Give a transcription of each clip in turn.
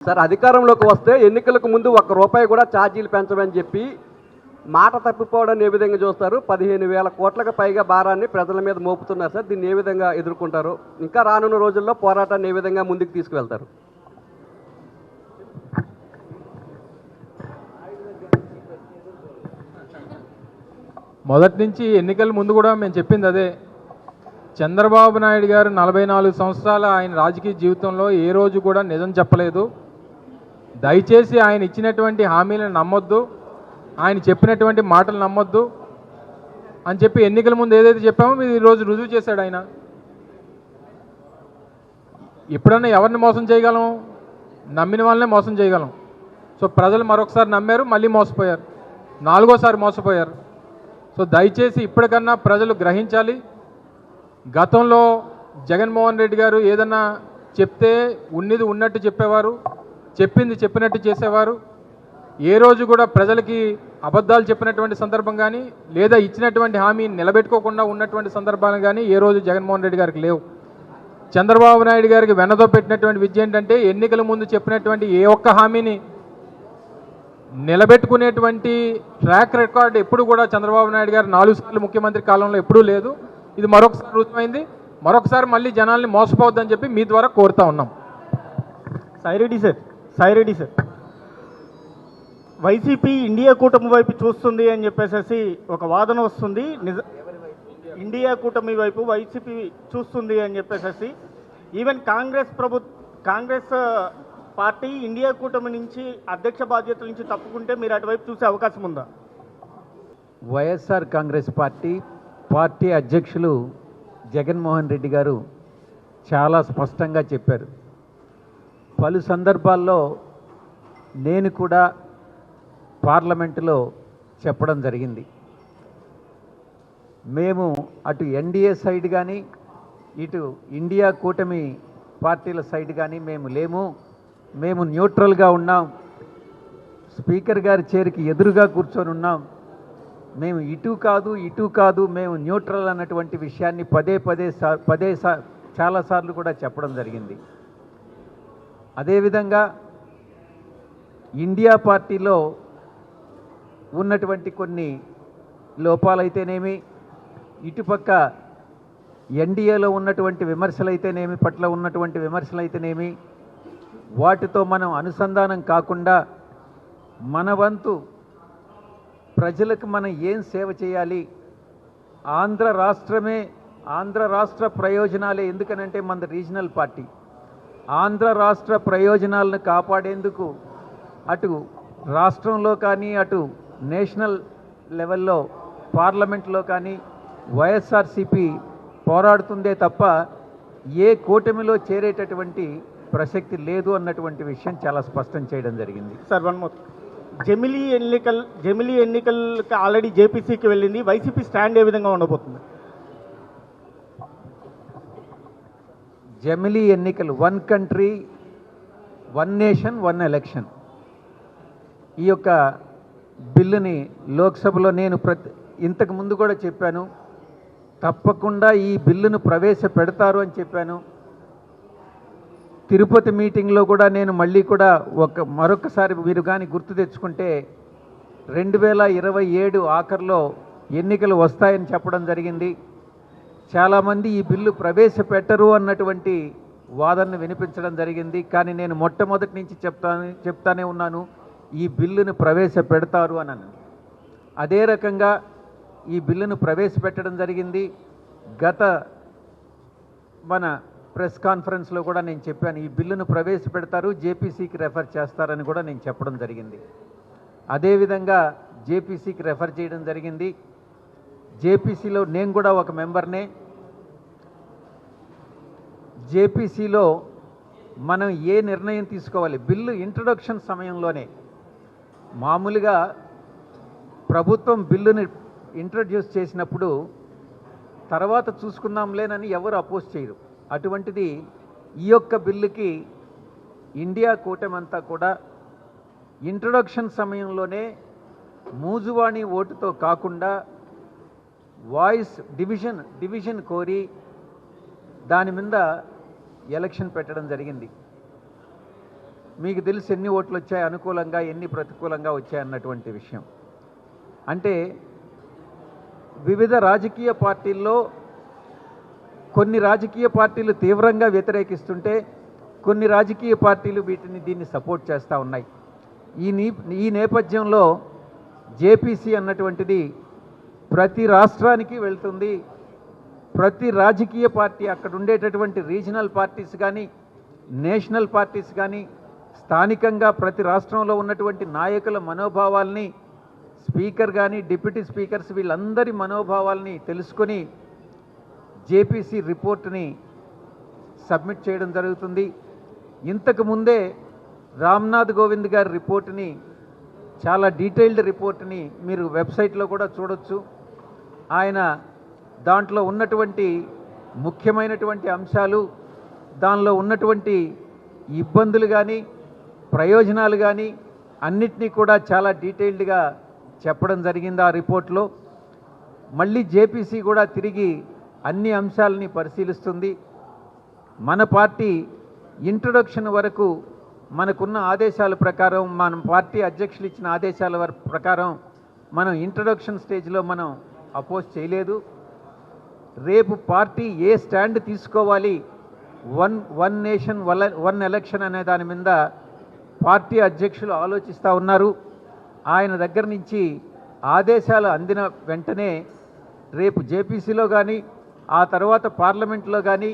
Sir అధికారంలోకి వస్తే ఎన్నికలకు ముందు ₹1 కూడా ఛార్జీలు పెంచమని చెప్పి మాట తప్పిపోవడాన్ని ఏ విధంగా చూస్తారు? 15,000 కోట్లకు పైగా భారాన్ని ప్రజల మీద మోపుతున్నారు సార్. దీన్ని ఏ విధంగా ఎదుర్కొంటారు? ఇంకా రానున్న రోజుల్లో పోరాటాన్ని ఏ విధంగా ముందుకు తీసుకువెళ్తారు? మొదటి నుంచి ఎన్నికల ముందు కూడా మేము చెప్పింది అదే. చంద్రబాబు నాయుడు గారు 44 సంవత్సరాల ఆయన రాజకీయ జీవితంలో ఏ రోజు కూడా నిజం చెప్పలేదు. దయచేసి ఆయన ఇచ్చినటువంటి హామీలను నమ్మొద్దు, ఆయన చెప్పినటువంటి మాటలు నమ్మొద్దు అని చెప్పి ఎన్నికల ముందు ఏదైతే చెప్పామో మీరు ఈరోజు రుజువు చేశాడు ఆయన. ఎప్పుడన్నా ఎవరిని మోసం చేయగలం? నమ్మిన వాళ్ళనే మోసం చేయగలం. సో ప్రజలు మరొకసారి నమ్మారు, మళ్ళీ మోసపోయారు, 4వ సారి మోసపోయారు. సో దయచేసి ఇప్పటికన్నా ప్రజలు గ్రహించాలి. గతంలో జగన్మోహన్ రెడ్డి గారు ఏదన్నా చెప్తే ఉన్నది ఉన్నట్టు చెప్పేవారు, చెప్పింది చెప్పినట్టు చేసేవారు. ఏ రోజు కూడా ప్రజలకి అబద్ధాలు చెప్పినటువంటి సందర్భం కానీ లేదా ఇచ్చినటువంటి హామీ నిలబెట్టుకోకుండా ఉన్నటువంటి సందర్భాలు కానీ ఏ రోజు జగన్మోహన్ రెడ్డి గారికి లేవు. చంద్రబాబు నాయుడు గారికి వెన్నతో పెట్టినటువంటి విద్య ఏంటంటే ఎన్నికల ముందు చెప్పినటువంటి ఏ ఒక్క హామీని నిలబెట్టుకునేటువంటి ట్రాక్ రికార్డ్ ఎప్పుడు కూడా చంద్రబాబు నాయుడు గారు 4 సార్లు ముఖ్యమంత్రి కాలంలో ఎప్పుడూ లేదు. ఇది మరొకసారి రుజువైంది. మరొకసారి మళ్ళీ జనాల్ని మోసపోవద్దని చెప్పి మీ ద్వారా కోరుతా ఉన్నాం. సాయిరెడ్డి సార్, వైసీపీ ఇండియా కూటమి వైపు చూస్తుంది అని చెప్పేసి ఒక వాదన వస్తుంది. ఇండియా కూటమి వైపు వైసీపీ చూస్తుంది అని చెప్పేసి ఈవెన్ కాంగ్రెస్ పార్టీ ఇండియా కూటమి నుంచి అధ్యక్ష బాధ్యతల నుంచి తప్పుకుంటే మీరు అటువైపు చూసే అవకాశం ఉందా? వైఎస్ఆర్ కాంగ్రెస్ పార్టీ అధ్యక్షులు జగన్మోహన్ రెడ్డి గారు చాలా స్పష్టంగా చెప్పారు. పలు సందర్భాల్లో నేను కూడా పార్లమెంటులో చెప్పడం జరిగింది. మేము అటు ఎన్డీఏ సైడ్ కానీ ఇటు ఇండియా కూటమి పార్టీల సైడ్ కానీ మేము లేము, మేము న్యూట్రల్గా ఉన్నాం, స్పీకర్ గారి చైర్కి ఎదురుగా కూర్చొని ఉన్నాం, మేము ఇటు కాదు మేము న్యూట్రల్ అన్నటువంటి విషయాన్ని పదే చాలాసార్లు కూడా చెప్పడం జరిగింది. అదేవిధంగా ఇండియా పార్టీలో ఉన్నటువంటి కొన్ని లోపాలైతేనేమి, ఇటుపక్క ఎన్డీఏలో ఉన్నటువంటి పట్ల ఉన్నటువంటి విమర్శలైతేనేమి, వాటితో మనం అనుసంధానం కాకుండా మన వంతు ప్రజలకు మనం ఏం సేవ చేయాలి, ఆంధ్ర రాష్ట్ర ప్రయోజనాలే. ఎందుకనంటే మన రీజనల్ పార్టీ ఆంధ్ర రాష్ట్ర ప్రయోజనాలను కాపాడేందుకు అటు రాష్ట్రంలో కానీ అటు నేషనల్ లెవెల్లో పార్లమెంట్లో కానీ వైఎస్ఆర్సీపీ పోరాడుతుందే తప్ప ఏ కూటమిలో చేరేటటువంటి ప్రసక్తి లేదు అన్నటువంటి విషయం చాలా స్పష్టం చేయడం జరిగింది. సార్ వన్ మోర్, జమిలీ ఎన్నికలకి ఆల్రెడీ జేపీసీకి వెళ్ళింది. వైసీపీ స్టాండ్ ఏ విధంగా ఉండబోతుంది? జమిలీ ఎన్నికలు 1 కంట్రీ 1 నేషన్ 1 ఎలక్షన్ ఈ యొక్క బిల్లుని లోక్సభలో నేను ఇంతకు ముందు కూడా చెప్పాను, తప్పకుండా ఈ బిల్లును ప్రవేశపెడతారు అని చెప్పాను. తిరుపతి మీటింగ్లో కూడా నేను మళ్ళీ కూడా మరొకసారి మీరు కానీ గుర్తు తెచ్చుకుంటే 2027 ఆఖరిలో ఎన్నికలు వస్తాయని చెప్పడం జరిగింది. చాలామంది ఈ బిల్లు ప్రవేశపెట్టరు అన్నటువంటి వాదనను వినిపించడం జరిగింది. కానీ నేను మొట్టమొదటి నుంచి చెప్తానే ఉన్నాను, ఈ బిల్లును ప్రవేశపెడతారు అని. అదే రకంగా ఈ బిల్లును ప్రవేశపెట్టడం జరిగింది. గత మన ప్రెస్ కాన్ఫరెన్స్లో కూడా నేను చెప్పాను, ఈ బిల్లును ప్రవేశపెడతారు, జేపీసీకి రెఫర్ చేస్తారని కూడా నేను చెప్పడం జరిగింది. అదేవిధంగా జేపీసీకి రెఫర్ చేయడం జరిగింది. జేపీసీలో నేను కూడా ఒక మెంబర్నే. జేపీసీలో మనం ఏ నిర్ణయం తీసుకోవాలి, బిల్లు ఇంట్రొడక్షన్ సమయంలోనే మామూలుగా ప్రభుత్వం బిల్లుని ఇంట్రడ్యూస్ చేసినప్పుడు తర్వాత చూసుకుందాంలేనని ఎవరు అపోజ్ చేయరు. అటువంటిది ఈ యొక్క బిల్లుకి ఇండియా కూటమంతా కూడా ఇంట్రొడక్షన్ సమయంలోనే మూజువాణి ఓటుతో కాకుండా వాయిస్ డివిజన్ కోరి దాని మీద ఎలక్షన్ పెట్టడం జరిగింది. మీకు తెలుసు ఎన్ని ఓట్లు వచ్చాయి అనుకూలంగా, ఎన్ని ప్రతికూలంగా వచ్చాయి అన్నటువంటి విషయం. అంటే వివిధ రాజకీయ పార్టీల్లో కొన్ని రాజకీయ పార్టీలు తీవ్రంగా వ్యతిరేకిస్తుంటే కొన్ని రాజకీయ పార్టీలు దీన్ని సపోర్ట్ చేస్తూ ఉన్నాయి. ఈ నేపథ్యంలో జేపీసీ అన్నటువంటిది ప్రతి రాష్ట్రానికి వెళ్తుంది. ప్రతి రాజకీయ పార్టీ అక్కడ ఉండేటటువంటి రీజనల్ పార్టీస్ కానీ, నేషనల్ పార్టీస్ కానీ, స్థానికంగా ప్రతి రాష్ట్రంలో ఉన్నటువంటి నాయకుల మనోభావాల్ని, స్పీకర్ కానీ డిప్యూటీ స్పీకర్స్ వీళ్ళందరి మనోభావాల్ని తెలుసుకొని జేపీసీ రిపోర్ట్ని సబ్మిట్ చేయడం జరుగుతుంది. ఇంతకు ముందే రామ్నాథ్ కోవింద్ గారి రిపోర్ట్ని, చాలా డీటెయిల్డ్ రిపోర్ట్ని మీరు వెబ్సైట్లో కూడా చూడొచ్చు. ఆయన దాంట్లో ఉన్నటువంటి ముఖ్యమైనటువంటి అంశాలు, దానిలో ఉన్నటువంటి ఇబ్బందులు కానీ ప్రయోజనాలు కానీ అన్నిటినీ కూడా చాలా డీటెయిల్డ్గా చెప్పడం జరిగింది ఆ రిపోర్ట్లో. మళ్ళీ జేపీసీ కూడా తిరిగి అన్ని అంశాలని పరిశీలిస్తుంది. మన పార్టీ ఇంట్రొడక్షన్ వరకు మనకున్న ఆదేశాల ప్రకారం, మన పార్టీ అధ్యక్షులు ఇచ్చిన ఆదేశాల ప్రకారం మనం ఇంట్రొడక్షన్ స్టేజ్లో మనం అపోజ్ చేయలేదు. రేపు పార్టీ ఏ స్టాండ్ తీసుకోవాలి, వన్ నేషన్ వన్ ఎలక్షన్ అనే దాని మీద పార్టీ అధ్యక్షులు ఆలోచిస్తూ ఉన్నారు. ఆయన దగ్గర నుంచి ఆదేశాలు అందిన వెంటనే రేపు జేపీసీలో కానీ ఆ తర్వాత పార్లమెంట్లో కానీ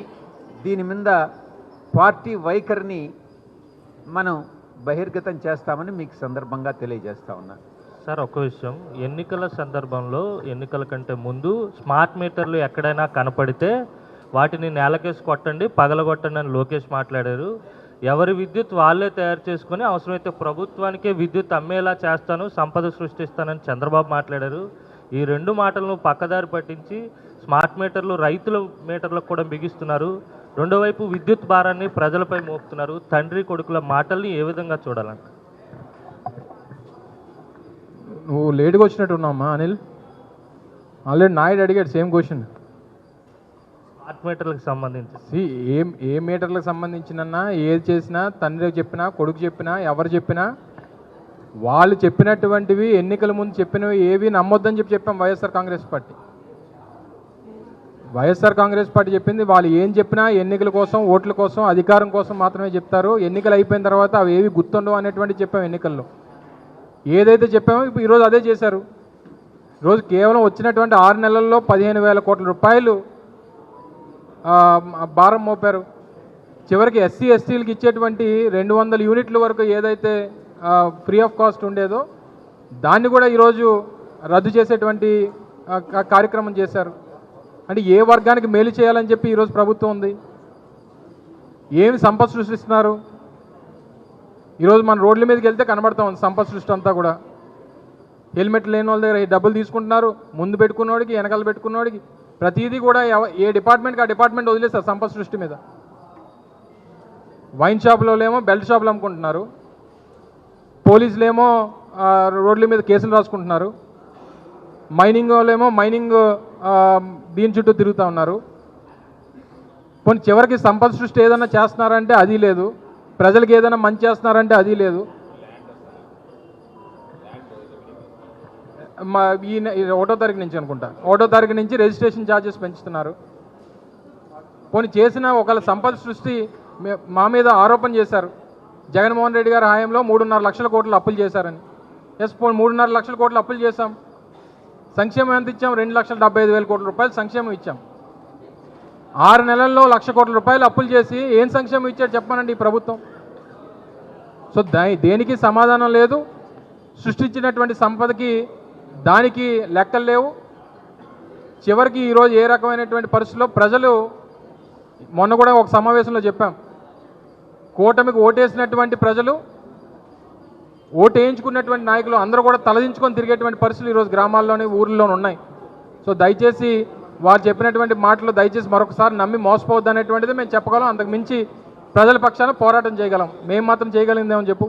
దీని మీద పార్టీ వైఖరిని మనం బహిర్గతం చేస్తామని మీకు సందర్భంగా తెలియజేస్తా ఉన్నాను. సార్, ఒక విషయం, ఎన్నికల సందర్భంలో ఎన్నికల కంటే ముందు స్మార్ట్ మీటర్లు ఎక్కడైనా కనపడితే వాటిని నేలకేసి కొట్టండి, పగలగొట్టండి అని లోకేష్ మాట్లాడారు. ఎవరి విద్యుత్ వాళ్ళే తయారు చేసుకొని అవసరమైతే ప్రభుత్వానికే విద్యుత్ అమ్మేలా చేస్తాను, సంపద సృష్టిస్తానని చంద్రబాబు మాట్లాడారు. ఈ రెండు మాటలను పక్కదారి పట్టించి స్మార్ట్ మీటర్లు రైతుల మీటర్లకు కూడా బిగిస్తున్నారు. రెండో వైపు విద్యుత్ భారాన్ని ప్రజలపై మోపుతున్నారు. తండ్రి కొడుకుల మాటల్ని ఏ విధంగా చూడాలంట? నువ్వు లేట్గా వచ్చినట్టున్నావమ్మా అనిల్. ఆల్రెడీ నాయుడు అడిగాడు సేమ్ క్వశ్చన్. స్మార్ట్ మీటర్లకు సంబంధించి ఏ మీటర్లకు సంబంధించినన్నా ఏది చేసినా, తండ్రి చెప్పినా, కొడుకు చెప్పినా, ఎవరు చెప్పినా వాళ్ళు చెప్పినటువంటివి ఎన్నికల ముందు చెప్పినవి ఏవి నమ్మొద్దని చెప్పాం. వైఎస్ఆర్ కాంగ్రెస్ పార్టీ చెప్పింది వాళ్ళు ఏం చెప్పినా ఎన్నికల కోసం, ఓట్ల కోసం, అధికారం కోసం మాత్రమే చెప్తారు. ఎన్నికలు అయిపోయిన తర్వాత అవి ఏవి గుర్తుండవు అనేటువంటి చెప్పాం. ఎన్నికల్లో ఏదైతే చెప్పామో ఇప్పుడు ఈరోజు అదే చేశారు. ఈరోజు కేవలం వచ్చినటువంటి 6 నెలల్లో 15,000 కోట్ల రూపాయలు భారం మోపారు. చివరికి ఎస్సీ ఎస్టీలకు ఇచ్చేటువంటి 200 యూనిట్ల వరకు ఏదైతే ఫ్రీ ఆఫ్ కాస్ట్ ఉండేదో దాన్ని కూడా ఈరోజు రద్దు చేసేటువంటి కార్యక్రమం చేశారు. అంటే ఏ వర్గానికి మేలు చేయాలని చెప్పి ఈరోజు ప్రభుత్వం ఉంది. ఏమి సంపద సృష్టిస్తున్నారు? ఈరోజు మన రోడ్ల మీదకి వెళ్తే కనబడతా ఉంది సంపద సృష్టి అంతా కూడా. హెల్మెట్ లేని వాళ్ళ దగ్గర డబ్బులు తీసుకుంటున్నారు, ముందు పెట్టుకున్నవాడికి, వెనకాల పెట్టుకున్నవాడికి, ప్రతిదీ కూడా ఏ డిపార్ట్మెంట్కి ఆ డిపార్ట్మెంట్ వదిలేస్తారు సంపద సృష్టి మీద. వైన్ షాపులోనేమో బెల్ట్ షాపులు అమ్ముకుంటున్నారు, పోలీసులేమో రోడ్ల మీద కేసులు రాసుకుంటున్నారు, మైనింగ్ వాళ్ళేమో మైనింగ్ దీని చుట్టూ తిరుగుతూ ఉన్నారు. కొన్ని చివరికి సంపద సృష్టి ఏదైనా చేస్తున్నారంటే అది లేదు, ప్రజలకు ఏదైనా మంచి చేస్తున్నారంటే అది లేదు. ఈ 1వ తారీఖు నుంచి అనుకుంటా, 1వ తారీఖు నుంచి రిజిస్ట్రేషన్ ఛార్జెస్ పెంచుతున్నారు. కొన్ని చేసిన ఒకళ్ళ సంపద సృష్టి మా మీద ఆరోపణ చేశారు. జగన్మోహన్ రెడ్డి గారి హయాంలో 3.5 లక్షల కోట్లు అప్పులు చేశారని. 3.5 లక్షల కోట్లు అప్పులు చేశాం. సంక్షేమం ఎంత ఇచ్చాం? 2,75,000 కోట్ల రూపాయలు సంక్షేమం ఇచ్చాం. 6 నెలల్లో 1,00,000 కోట్ల రూపాయలు అప్పులు చేసి ఏం సంక్షేమం ఇచ్చాడు చెప్పానండి ఈ ప్రభుత్వం. సో దేనికి సమాధానం లేదు. సృష్టించినటువంటి సంపదకి దానికి లెక్కలు లేవు. చివరికి ఈరోజు ఏ రకమైనటువంటి పరిస్థితుల్లో ప్రజలు, మొన్న కూడా ఒక సమావేశంలో చెప్పాం, కూటమికి ఓటేసినటువంటి ప్రజలు, ఓటు వేయించుకున్నటువంటి నాయకులు అందరూ కూడా తలదించుకొని తిరిగేటువంటి పరిస్థితులు ఈరోజు గ్రామాల్లోని ఊర్లోనే ఉన్నాయి. సో దయచేసి వారు చెప్పినటువంటి మాటలు దయచేసి మరొకసారి నమ్మి మోసపోవద్దు అనేటువంటిది మేము చెప్పగలం. అంతకు మించి ప్రజల పక్షాన పోరాటం చేయగలం. మేము మాత్రం చేయగలిగిందేమని చెప్పు.